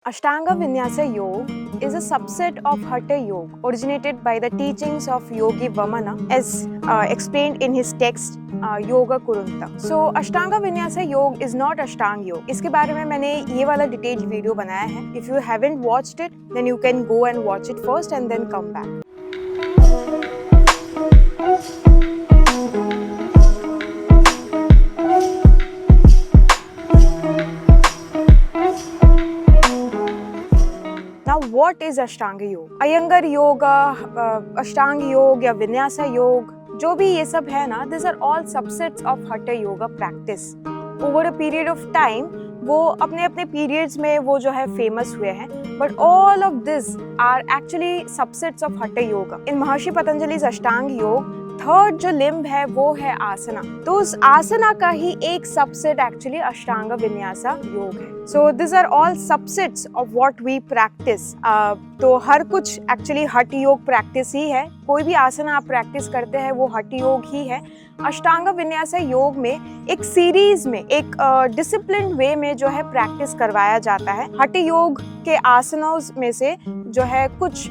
Ashtanga Vinyasa Yoga is a subset of Hatha Yoga originated by the teachings of Yogi Vamana as explained in his text Yoga Kurunta. So Ashtanga Vinyasa Yoga is not Ashtanga Yoga. इसके बारे में मैंने ये वाला detailed video बनाया है. If you haven't watched it, then you can go and watch it first and then come back. Now, what is Ashtanga Yoga? Iyengar Yoga, Ashtanga Yoga या विन्यासा योग, जो भी ये सब है ना, these are all subsets of Hatha Yoga practice. Over a period of time, वो अपने अपने periods में वो जो है famous हुए हैं. But all of this are actually subsets of Hatha Yoga. In Maharshi Patanjali's Ashtanga Yoga, third जो लिम्ब है वो है आसना. तो उस आसना का ही एक सबसेट एक्चुअली अष्टांग विन्यासा योग है. So this are all subsets of what we practice. तो हर कुछ एक्चुअली हठ योग प्रैक्टिस ही है. कोई भी आसना आप प्रैक्टिस करते हैं वो हठ योग ही है. अष्टांग विन्यासा योग में एक सीरीज में एक डिसिप्लिन वे में जो है प्रैक्टिस करवाया जाता है. हठ योग के आसनों में से जो है कुछ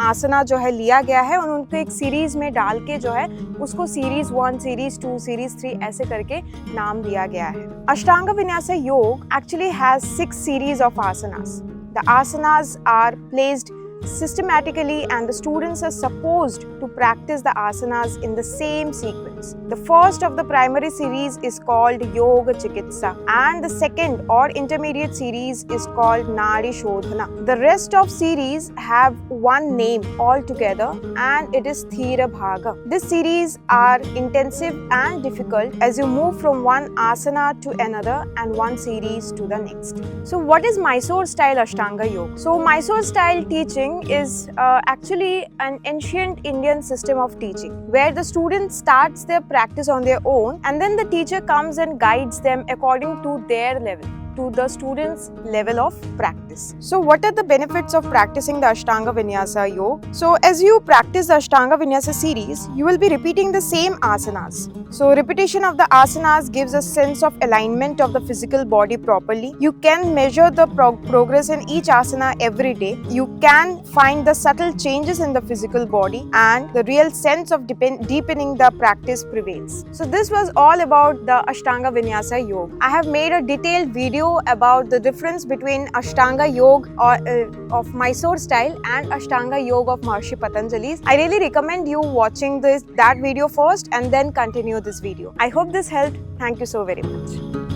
आसना जो है लिया गया है और उनको एक सीरीज में डाल के जो है उसको सीरीज 1, सीरीज 2, सीरीज 3 ऐसे करके नाम दिया गया है. अष्टांग विन्यासा योग actually has 6 series of asanas. The asanas are placed systematically and the students are supposed to practice the asanas in the same sequence. The first of the primary series is called Yoga Chikitsa and the second or intermediate series is called Nadi Shodhana. The rest of series have one name altogether and it is Thira Bhaga. This series are intensive and difficult as you move from one asana to another and one series to the next. So what is Mysore style Ashtanga Yoga? So Mysore style teaching is actually an ancient Indian system of teaching where the student starts their practice on their own and then the teacher comes and guides them according to their level, to the students' level of practice. So what are the benefits of practicing the Ashtanga Vinyasa Yoga? So as you practice the Ashtanga Vinyasa series, you will be repeating the same asanas. So repetition of the asanas gives a sense of alignment of the physical body properly. You can measure the progress in each asana every day. You can find the subtle changes in the physical body and the real sense of deepening the practice prevails. So this was all about the Ashtanga Vinyasa Yoga. I have made a detailed video about the difference between Ashtanga Yoga of Mysore style and Ashtanga Yoga of Maharshi Patanjali's. I really recommend you watching that video first and then continue this video. I hope this helped. Thank you so very much.